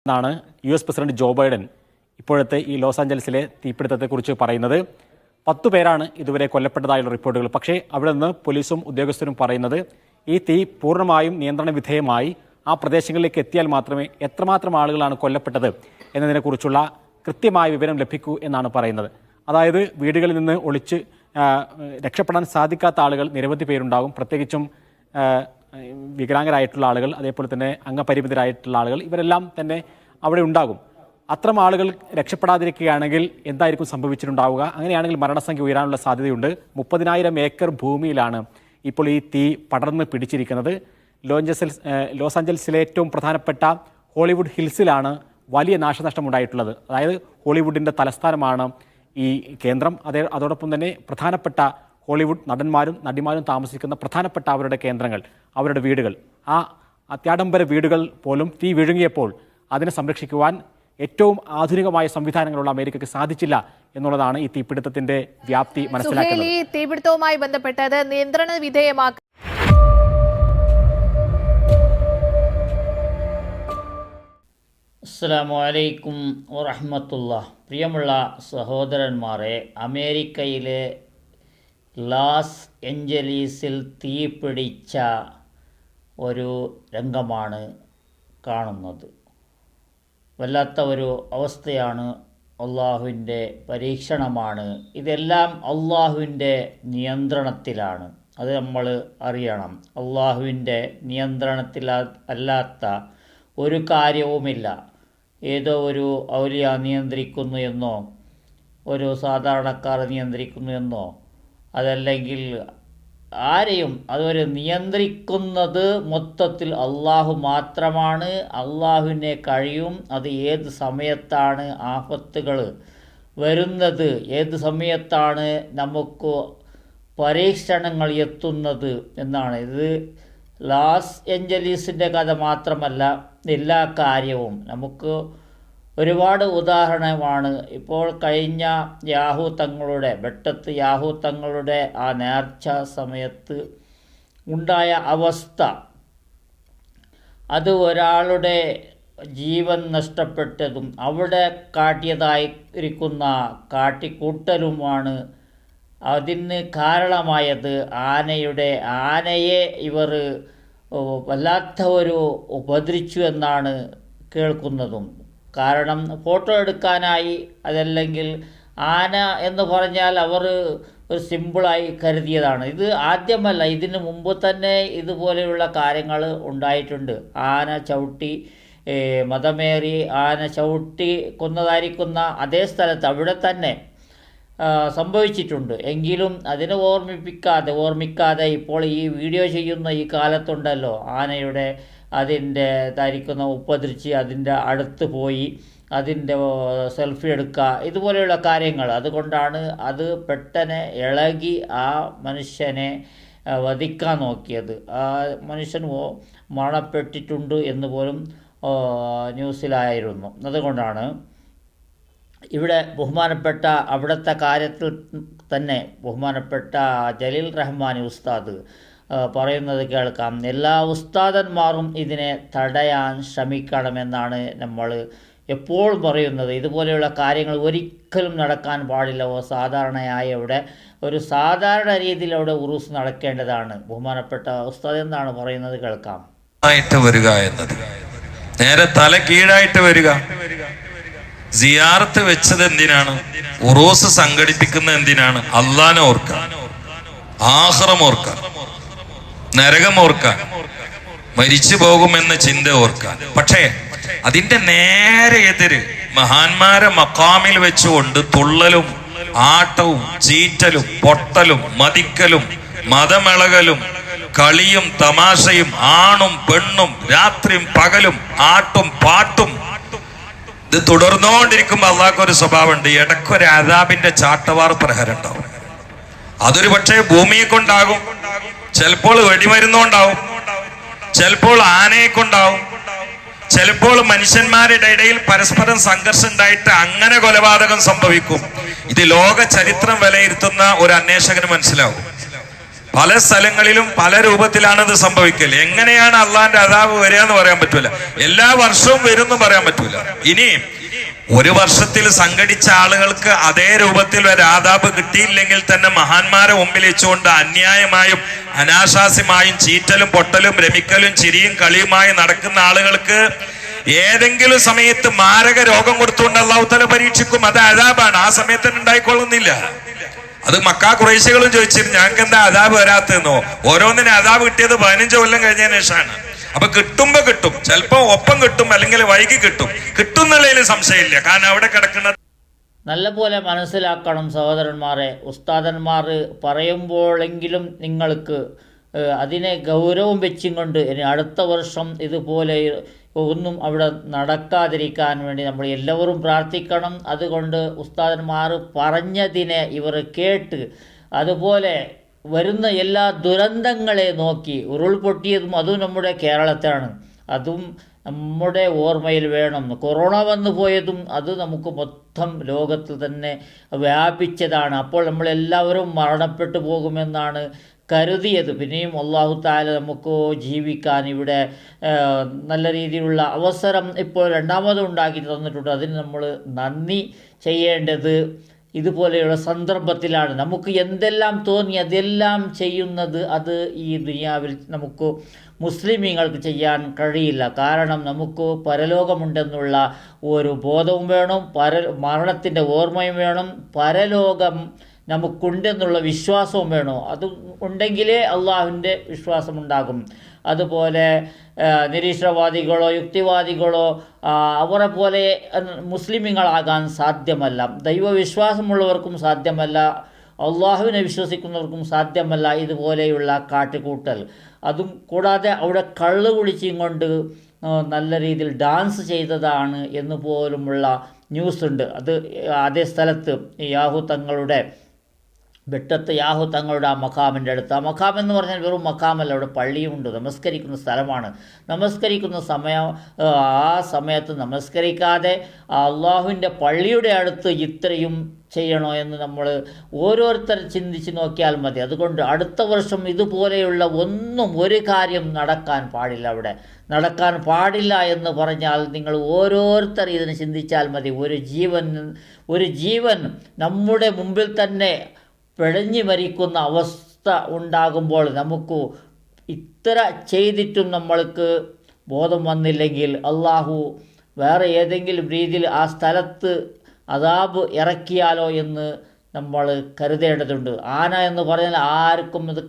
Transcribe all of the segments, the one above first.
എന്നാണ് US president Joe Biden ഇപ്പോഴത്തെ ഈ ലോസ് ആഞ്ചലസിലെ തീപിടുത്തത്തെക്കുറിച്ച് പറയുന്നത്. 10 പേരാണ് ഇതുവരെ കൊല്ലപ്പെട്ടതായുള്ള റിപ്പോർട്ടുകൾ. പക്ഷേ അവിടെ നിന്ന് പോലീസും ഉദ്യോഗസ്ഥരും പറയുന്നത് ഈ തീ പൂർണ്ണമായും നിയന്ത്രണ വിധേയമായി ആ പ്രദേശങ്ങളിലേക്ക് എത്തിയാൽ മാത്രമേ എത്രമാത്രം ആളുകളാണ് കൊല്ലപ്പെട്ടത് എന്നതിനെക്കുറിച്ചുള്ള കൃത്യമായ വിവരം ലഭിക്കൂ എന്നാണ് പറയുന്നത്. അതായത് വീടുകളിൽ നിന്ന് ഒളിച്ച് രക്ഷപ്പെടാൻ സാധിക്കാത്ത ആളുകൾ നിരവധി പേരുണ്ടാകും. പ്രത്യേകിച്ചും വികലാംഗരായിട്ടുള്ള ആളുകൾ, അതേപോലെ തന്നെ അംഗപരിമിതരായിട്ടുള്ള ആളുകൾ, ഇവരെല്ലാം തന്നെ അവിടെ ഉണ്ടാകും. അത്തരം ആളുകൾ രക്ഷപ്പെടാതിരിക്കുകയാണെങ്കിൽ എന്തായിരിക്കും സംഭവിച്ചിട്ടുണ്ടാവുക? അങ്ങനെയാണെങ്കിൽ മരണസംഖ്യ ഉയരാനുള്ള സാധ്യതയുണ്ട്. 30,000 ഏക്കർ ഭൂമിയിലാണ് ഇപ്പോൾ ഈ തീ പടർന്ന് പിടിച്ചിരിക്കുന്നത്. ലോസ് ആഞ്ചലസിലെ ഏറ്റവും പ്രധാനപ്പെട്ട ഹോളിവുഡ് ഹിൽസിലാണ് വലിയ നാശനഷ്ടം ഉണ്ടായിട്ടുള്ളത്. അതായത് ഹോളിവുഡിൻ്റെ തലസ്ഥാനമാണ് ഈ കേന്ദ്രം. അതോടൊപ്പം തന്നെ പ്രധാനപ്പെട്ട ഹോളിവുഡ് നടന്മാരും നടിമാരും താമസിക്കുന്ന പ്രധാനപ്പെട്ട അവരുടെ കേന്ദ്രങ്ങൾ, അവരുടെ വീടുകൾ, ആ അത്യാഡംബര വീടുകൾ പോലും തീ വിഴുങ്ങിയപ്പോൾ അതിനെ സംരക്ഷിക്കുവാൻ ഏറ്റവും ആധുനികമായ സംവിധാനങ്ങളുള്ള അമേരിക്കയ്ക്ക് സാധിച്ചില്ല എന്നുള്ളതാണ് ഈ തീപിടുത്തത്തിന്റെ വ്യാപ്തി മനസ്സിലാക്കുന്നത്. ഈ തീപിടുത്തവുമായി ബന്ധപ്പെട്ടത് നിയന്ത്രണ വിധേയമാക്കുക. അസ്സലാമു അലൈക്കും വറഹ്മത്തുള്ളാഹി. പ്രിയമുള്ള സഹോദരന്മാരെ, അമേരിക്കയിലെ ലോസ് ഏഞ്ചലീസിൽ തീപിടിച്ച ഒരു രംഗമാണ് കാണുന്നത്. വല്ലാത്ത ഒരു അവസ്ഥയാണ്. അള്ളാഹുവിൻ്റെ പരീക്ഷണമാണ്. ഇതെല്ലാം അള്ളാഹുവിൻ്റെ നിയന്ത്രണത്തിലാണ്. അത് നമ്മൾ അറിയണം. അള്ളാഹുവിൻ്റെ നിയന്ത്രണത്തിൽ അല്ലാത്ത ഒരു കാര്യവുമില്ല. ഏതോ ഒരു ഔലിയ നിയന്ത്രിക്കുന്നു എന്നോ ഒരു സാധാരണക്കാർ നിയന്ത്രിക്കുന്നു എന്നോ അതല്ലെങ്കിൽ ആരെയും അതുവരെ നിയന്ത്രിക്കുന്നത് മൊത്തത്തിൽ അള്ളാഹു മാത്രമാണ്. അള്ളാഹുവിനെ കഴിയും. അത് ഏത് സമയത്താണ് ആപത്തുകൾ വരുന്നത്, ഏത് സമയത്താണ് നമുക്ക് പരീക്ഷണങ്ങൾ എത്തുന്നത് എന്നാണ്. ഇത് ലോസ് ഏഞ്ചലീസിൻ്റെ കഥ മാത്രമല്ല, എല്ലാ കാര്യവും നമുക്ക് ഒരുപാട് ഉദാഹരണമാണ്. ഇപ്പോൾ കഴിഞ്ഞ വെട്ടത്ത് യാഹൂ തങ്ങളുടെ ആ നേർച്ച സമയത്ത് ഉണ്ടായ അവസ്ഥ, അത് ഒരാളുടെ ജീവൻ നഷ്ടപ്പെട്ടതും അവിടെ കാട്ടിയതായിരിക്കുന്ന കാട്ടിക്കൂട്ടലുമാണ് അതിന് കാരണമായത്. ആനയെ ഇവർ വല്ലാത്ത ഒരു ഉപദ്രവിച്ചു എന്നാണ് കേൾക്കുന്നതും. കാരണം ഫോട്ടോ എടുക്കാനായി, അതല്ലെങ്കിൽ ആന എന്ന് പറഞ്ഞാൽ അവർ ഒരു സിമ്പിളായി കരുതിയതാണ്. ഇത് ആദ്യമല്ല, ഇതിന് മുമ്പ് തന്നെ ഇതുപോലെയുള്ള കാര്യങ്ങൾ ഉണ്ടായിട്ടുണ്ട്. ആന ചവിട്ടി മതമേറി ആന ചവിട്ടി കൊന്നതായിരിക്കുന്ന അതേ സ്ഥലത്ത് അവിടെ തന്നെ സംഭവിച്ചിട്ടുണ്ട്. എങ്കിലും അതിനെ ഓർമ്മിക്കാതെ ഇപ്പോൾ ഈ വീഡിയോ ചെയ്യുന്ന ഈ കാലത്തുണ്ടല്ലോ, ആനയുടെ അതിൻ്റെ ധരിക്കുന്ന ഉപദ്രവിച്ച് അതിൻ്റെ അടുത്ത് പോയി അതിൻ്റെ സെൽഫി എടുക്കുക, ഇതുപോലെയുള്ള കാര്യങ്ങൾ. അതുകൊണ്ടാണ് അത് പെട്ടെന്ന് ഇളകി ആ മനുഷ്യനെ വധിക്കാൻ നോക്കിയത്. ആ മനുഷ്യൻ മരണപ്പെട്ടിട്ടുണ്ട് എന്ന് പോലും ന്യൂസിലായിരുന്നു. അതുകൊണ്ടാണ് ഇവിടെ ബഹുമാനപ്പെട്ട അവിടുത്തെ കാര്യത്തിൽ തന്നെ ബഹുമാനപ്പെട്ട ജലീൽ റഹ്മാനി ഉസ്താദ് പറയുന്നത് കേൾക്കാം. എല്ലാ ഉസ്താദന്മാരും ഇതിനെ തടയാൻ ശ്രമിക്കണമെന്നാണ് നമ്മൾ എപ്പോഴും പറയുന്നത്. ഇതുപോലെയുള്ള കാര്യങ്ങൾ ഒരിക്കലും നടക്കാൻ പാടില്ല. സാധാരണയായി ഇവിടെ ഒരു സാധാരണ രീതിയിൽ അവിടെ ഉറൂസ് നടക്കേണ്ടതാണ്. ബഹുമാനപ്പെട്ട ഉസ്താദ് എന്താണ് പറയുന്നത് കേൾക്കാം. വരിക എന്നത് നേരെ തല കീഴായിട്ട് വരിക. സിയാറത്ത് വെച്ചത് എന്തിനാണ്? ഉറൂസ് സംഘടിപ്പിക്കുന്നത് എന്തിനാണ്? അള്ളാനെ ഓർക്കാൻ, ആഖിറം ഓർക്കാൻ, നരകം ഓർക്കാൻ, മരിച്ചു പോകുമെന്ന ചിന്ത ഓർക്കാൻ. പക്ഷേ അതിന്റെ നേരെ എതിര് മഹാന്മാരെ മഖാമിൽ വെച്ചുകൊണ്ട് തുള്ളലും ആട്ടവും ചീറ്റലും പൊട്ടലും മതിക്കലും മതമിളകലും കളിയും തമാശയും ആണും പെണ്ണും രാത്രിയും പകലും ആട്ടും പാട്ടും ഇത് തുടർന്നുകൊണ്ടിരിക്കുമ്പോൾ അള്ളാഹ്ക്ക് ഒരു സ്വഭാവമുണ്ട്. ഇടയ്ക്കൊരു അദാബിന്റെ ചാട്ടവാർ പ്രഹരം ഉണ്ടാവും. അതൊരു പക്ഷേ ഭൂമിയെ കൊണ്ടാകും, ചിലപ്പോൾ വെടിമരുന്നുകൊണ്ടാവും, ചിലപ്പോൾ ആനയെ കൊണ്ടാവും, ചിലപ്പോൾ മനുഷ്യന്മാരുടെ ഇടയിൽ പരസ്പരം സംഘർഷം ഉണ്ടായിട്ട് അങ്ങനെ കൊലപാതകം സംഭവിക്കും. ഇത് ലോക ചരിത്രം വിലയിരുത്തുന്ന ഒരു അന്വേഷകന് മനസ്സിലാവും. പല സ്ഥലങ്ങളിലും പല രൂപത്തിലാണ് ഇത് സംഭവിക്കൽ. എങ്ങനെയാണ് അള്ളാന്റെ അദാബ് വരിക എന്ന് പറയാൻ പറ്റൂല. എല്ലാ വർഷവും വരും എന്ന് പറയാൻ പറ്റൂല. ഇനി ഒരു വർഷത്തിൽ സംഘടിച്ച ആളുകൾക്ക് അതേ രൂപത്തിൽ ഒരു ആദാബ് കിട്ടിയില്ലെങ്കിൽ തന്നെ മഹാന്മാരെ മുമ്പിൽ വെച്ചുകൊണ്ട് അന്യായമായും അനാശാസ്യമായും ചീറ്റലും പൊട്ടലും രമിക്കലും ചിരിയും കളിയുമായി നടക്കുന്ന ആളുകൾക്ക് ഏതെങ്കിലും സമയത്ത് മാരക രോഗം കൊടുത്തുകൊണ്ട് അള്ളാഹു തആല പരീക്ഷിക്കും. അത് അദാബാണ്. ആ സമയത്ത് തന്നെ ഉണ്ടായിക്കൊള്ളുന്നില്ല. അത് മക്കാ ഖുറൈശികളും ചോദിച്ചിരുന്നു, ഞങ്ങൾക്ക് എന്താ അദാബ് വരാത്തെന്നോ. ഓരോന്നിനും അദാബ് കിട്ടിയത് 15 കൊല്ലം കഴിഞ്ഞതിന് ശേഷമാണ്. അപ്പൊ കിട്ടുമ്പോ കിട്ടും, ചിലപ്പോ ഒപ്പം കിട്ടും, അല്ലെങ്കിൽ വൈകി കിട്ടും. കിട്ടുന്നുള്ളതിൽ സംശയമില്ല. കാരണം അവിടെ കിടക്കുന്ന നല്ല പോലെ മനസ്സിലാക്കണം സഹോദരന്മാരെ. ഉസ്താദന്മാർ പറയുമ്പോഴെങ്കിലും നിങ്ങൾക്ക് അതിനെ ഗൗരവം വെച്ചും കൊണ്ട് ഇനി അടുത്ത വർഷം ഇതുപോലെ ഒന്നും അവിടെ നടക്കാതിരിക്കാൻ വേണ്ടി നമ്മൾ എല്ലാവരും പ്രാർത്ഥിക്കണം. അതുകൊണ്ട് ഉസ്താദന്മാർ പറഞ്ഞതിനെ ഇവർ കേട്ട് അതുപോലെ വരുന്ന എല്ലാ ദുരന്തങ്ങളെ നോക്കി, ഉരുൾപൊട്ടിയതും അതും നമ്മുടെ കേരളത്തിലാണ്, അതും നമ്മുടെ ഓർമ്മയിൽ വേണം. കൊറോണ വന്നു പോയതും അത് നമുക്ക് മൊത്തം ലോകത്ത് തന്നെ വ്യാപിച്ചതാണ്. അപ്പോൾ നമ്മളെല്ലാവരും മരണപ്പെട്ടു പോകുമെന്നാണ് കരുതിയത്. പിന്നെയും അല്ലാഹു തആല നമുക്ക് ജീവിക്കാൻ ഇവിടെ നല്ല രീതിയിലുള്ള അവസരം ഇപ്പോൾ രണ്ടാമതും ഉണ്ടാക്കി തന്നിട്ടുണ്ട്. അതിന് നമ്മൾ നന്ദി ചെയ്യേണ്ടത് ഇതുപോലെയുള്ള സന്ദർഭത്തിലാണ്. നമുക്ക് എന്തെല്ലാം തോന്നി അതെല്ലാം ചെയ്യുന്നത് അത് ഈ ദുനിയാവിൽ നമുക്ക് മുസ്ലിമീങ്ങൾക്ക് ചെയ്യാൻ കഴിയില്ല. കാരണം നമുക്ക് പരലോകമുണ്ടെന്നുള്ള ഒരു ബോധവും വേണം, മരണത്തിൻ്റെ ഓർമ്മയും വേണം, പരലോകം നമുക്കുണ്ടെന്നുള്ള വിശ്വാസവും വേണം. അത് ഉണ്ടെങ്കിലേ അള്ളാഹുവിൻ്റെ വിശ്വാസമുണ്ടാകും. അതുപോലെ നിരീശ്വരവാദികളോ യുക്തിവാദികളോ അവരെ പോലെ മുസ്ലിമീങ്ങളാകാൻ സാധ്യമല്ല. ദൈവവിശ്വാസമുള്ളവർക്കും സാധ്യമല്ല, അള്ളാഹുവിനെ വിശ്വസിക്കുന്നവർക്കും സാധ്യമല്ല ഇതുപോലെയുള്ള കാട്ടുകൂട്ടൽ. അതും കൂടാതെ അവിടെ കള്ള് കുടിച്ചും കൊണ്ട് നല്ല രീതിയിൽ ഡാൻസ് ചെയ്തതാണ് എന്ന് പോലുമുള്ള ന്യൂസുണ്ട്. അത് അതേ സ്ഥലത്ത് യാഹു തങ്ങളുടെ വെട്ടത്ത് യാഹു തങ്ങളുടെ ആ മഖാമിൻ്റെ അടുത്ത്, ആ മഖാം എന്ന് പറഞ്ഞാൽ വെറും മഖാമല്ല, അവിടെ പള്ളിയുമുണ്ട്, നമസ്കരിക്കുന്ന സ്ഥലമാണ്. നമസ്കരിക്കുന്ന ആ സമയത്ത് നമസ്കരിക്കാതെ അള്ളാഹുവിൻ്റെ പള്ളിയുടെ അടുത്ത് ഇത്രയും ചെയ്യണോ എന്ന് നമ്മൾ ഓരോരുത്തർ ചിന്തിച്ച് നോക്കിയാൽ മതി. അതുകൊണ്ട് അടുത്ത വർഷം ഇതുപോലെയുള്ള ഒരു കാര്യം നടക്കാൻ പാടില്ല. അവിടെ നടക്കാൻ പാടില്ല എന്ന് പറഞ്ഞാൽ നിങ്ങൾ ഓരോരുത്തർ ഇതിന് ചിന്തിച്ചാൽ മതി. ഒരു ജീവൻ നമ്മുടെ മുമ്പിൽ തന്നെ പിഴഞ്ഞു മരിക്കുന്ന അവസ്ഥ ഉണ്ടാകുമ്പോൾ നമുക്ക് ഇത്ര ചെയ്തിട്ടും നമ്മൾക്ക് ബോധം വന്നില്ലെങ്കിൽ അള്ളാഹു വേറെ ഏതെങ്കിലും രീതിയിൽ ആ സ്ഥലത്ത് അദാബ് ഇറക്കിയാലോ എന്ന് നമ്മൾ കരുതേണ്ടതുണ്ട്. ആന എന്ന് പറഞ്ഞാൽ ആർക്കും ഇത്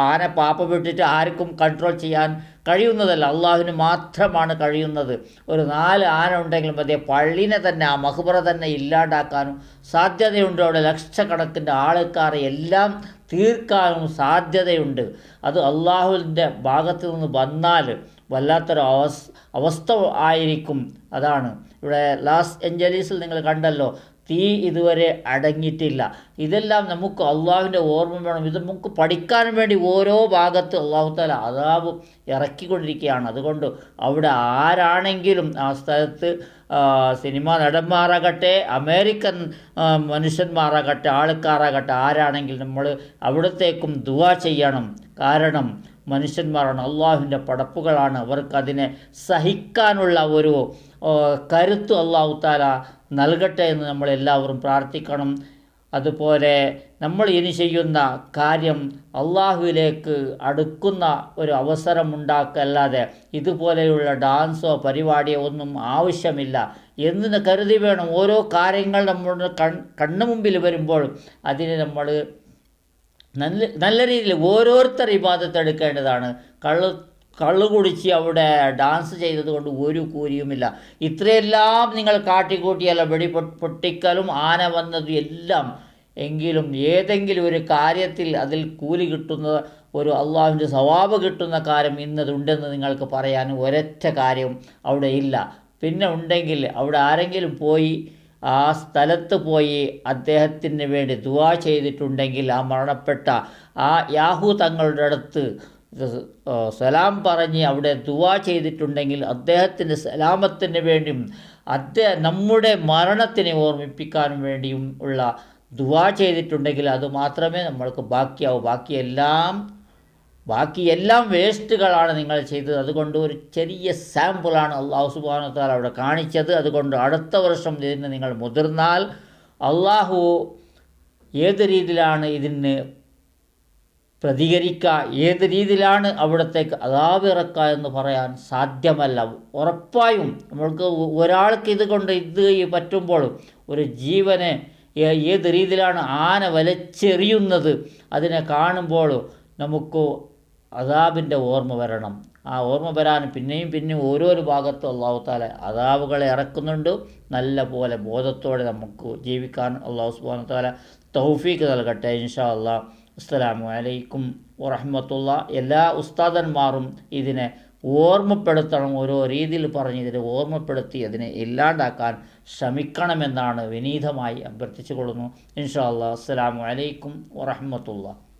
ആന പാപ്പ വിട്ടിട്ട് ആർക്കും കൺട്രോൾ ചെയ്യാൻ കഴിയുന്നതല്ല, അള്ളാഹുവിന് മാത്രമാണ് കഴിയുന്നത്. ഒരു 4 ആന ഉണ്ടെങ്കിൽ മതി, പള്ളിനെ തന്നെ, ആ മഖ്ബറ തന്നെ ഇല്ലാണ്ടാക്കാനും സാധ്യതയുണ്ട്. അവിടെ ലക്ഷക്കണക്കിന് ആൾക്കാരെ എല്ലാം തീർക്കാനും സാധ്യതയുണ്ട്. അത് അള്ളാഹുവിൻ്റെ ഭാഗത്ത് നിന്ന് വന്നാൽ വല്ലാത്തൊരു അവസ്ഥ ആയിരിക്കും. അതാണ് ഇവിടെ ലോസ് ഏഞ്ചലീസിൽ നിങ്ങൾ കണ്ടല്ലോ, തീ ഇതുവരെ അടങ്ങിയിട്ടില്ല. ഇതെല്ലാം നമുക്ക് അള്ളാഹുവിൻ്റെ ഓർമ്മ വേണം. ഇത് നമുക്ക് പഠിക്കാൻ വേണ്ടി ഓരോ ഭാഗത്ത് അള്ളാഹു തആല അദാബ് ഇറക്കിക്കൊണ്ടിരിക്കുകയാണ്. അതുകൊണ്ട് അവിടെ ആരാണെങ്കിലും ആ സ്ഥലത്ത് സിനിമാ നടന്മാരാകട്ടെ, അമേരിക്കൻ മനുഷ്യന്മാരാകട്ടെ, ആൾക്കാരാകട്ടെ, ആരാണെങ്കിലും നമ്മൾ അവിടത്തേക്കും ദുആ ചെയ്യണം. കാരണം മനുഷ്യന്മാരാണ്, അള്ളാഹുവിൻ്റെ പടപ്പുകളാണ്. അവർക്കതിനെ സഹിക്കാനുള്ള ഒരു കരുത്ത് അള്ളാഹു തആല നൽകട്ടെ എന്ന് നമ്മളെല്ലാവരും പ്രാർത്ഥിക്കണം. അതുപോലെ നമ്മൾ ഇനി ചെയ്യുന്ന കാര്യം അള്ളാഹുവിലേക്ക് അടുക്കുന്ന ഒരു അവസരം ഉണ്ടാക്കല്ലാതെ ഇതുപോലെയുള്ള ഡാൻസോ പരിപാടിയോ ഒന്നും ആവശ്യമില്ല എന്ന് കരുതി വേണം. ഓരോ കാര്യങ്ങൾ നമ്മുടെ കണ്ണു മുമ്പിൽ വരുമ്പോൾ അതിന് നമ്മൾ നല്ല രീതിയിൽ ഓരോരുത്തർ ഇബാദത്ത് എടുക്കേണ്ടതാണ്. കള്ളു കുടിച്ച് അവിടെ ഡാൻസ് ചെയ്തത് കൊണ്ട് ഒരു കൂലിയുമില്ല. ഇത്രയെല്ലാം നിങ്ങൾ കാട്ടിക്കൂട്ടിയല്ല, വെടി പൊട്ടിക്കലും ആന വന്നതും എല്ലാം, എങ്കിലും ഏതെങ്കിലും ഒരു കാര്യത്തിൽ അതിൽ കൂലി കിട്ടുന്ന ഒരു അള്ളാഹുവിൻ്റെ സവാബ് കിട്ടുന്ന കാര്യം ഇന്നതുണ്ടെന്ന് നിങ്ങൾക്ക് പറയാൻ ഒരൊറ്റ കാര്യം അവിടെ ഇല്ല. പിന്നെ ഉണ്ടെങ്കിൽ അവിടെ ആരെങ്കിലും പോയി ആ സ്ഥലത്ത് പോയി അദ്ദേഹത്തിന് വേണ്ടി ദുആ ചെയ്തിട്ടുണ്ടെങ്കിൽ, ആ മരണപ്പെട്ട ആ യാഹു തങ്ങളുടെ അടുത്ത് സലാം പറഞ്ഞ് അവിടെ ദുആ ചെയ്തിട്ടുണ്ടെങ്കിൽ അദ്ദേഹത്തിൻ്റെ സലാമത്തിന് വേണ്ടിയും നമ്മുടെ മരണത്തിനെ ഓർമ്മിപ്പിക്കാനും വേണ്ടിയും ഉള്ള ദുആ ചെയ്തിട്ടുണ്ടെങ്കിൽ അത് മാത്രമേ നമ്മൾക്ക് ബാക്കിയാവൂ. ബാക്കിയെല്ലാം വേസ്റ്റുകളാണ് നിങ്ങൾ ചെയ്തത്. അതുകൊണ്ട് ഒരു ചെറിയ സാമ്പിളാണ് അള്ളാഹു സുബ്ഹാനഹു വ തആല അവിടെ കാണിച്ചത്. അതുകൊണ്ട് അടുത്ത വർഷം ഇതിന് നിങ്ങൾ മുതിർന്നാൽ അള്ളാഹു ഏത് രീതിയിലാണ് ഇതിന് പ്രതികരിക്കുക, ഏത് രീതിയിലാണ് അവിടത്തേക്ക് അദാബ് ഇറക്കുക എന്ന് പറയാൻ സാധ്യമല്ല. ഉറപ്പായും നമ്മൾക്ക് ഒരാൾക്ക് ഇത് പറ്റുമ്പോൾ ഒരു ജീവനെ ഏത് രീതിയിലാണ് ആന വലിച്ചെറിയുന്നത് അതിനെ കാണുമ്പോൾ നമുക്ക് അദാബിൻ്റെ ഓർമ്മ വരണം. ആ ഓർമ്മ വരാൻ പിന്നെയും ഓരോരോ ഭാഗത്തും അള്ളാഹു തആല അദാബുകളെ ഇറക്കുന്നുണ്ട്. നല്ല പോലെ ബോധത്തോടെ നമുക്ക് ജീവിക്കാൻ അള്ളാഹു സുബ്ഹാനഹു വ തആല തൗഫീഖ് നൽകട്ടെ. ഇൻഷാ അല്ലാഹ്. അസ്സലാമു അലൈക്കും വറഹ്മത്തുള്ളാഹി. എല്ലാ ഉസ്താദന്മാരും ഇതിനെ ഓർമ്മപ്പെടുത്തണം, ഓരോ രീതിയിൽ പറഞ്ഞ് ഇതിനെ ഓർമ്മപ്പെടുത്തി അതിനെ ഇല്ലാണ്ടാക്കാൻ ശ്രമിക്കണമെന്നാണ് വിനീതമായി അഭ്യർത്ഥിച്ചു കൊള്ളുന്നു. ഇൻഷാ അല്ലാഹ്. അസ്സലാമു അലൈക്കും വറഹ്മത്തുള്ളാഹി.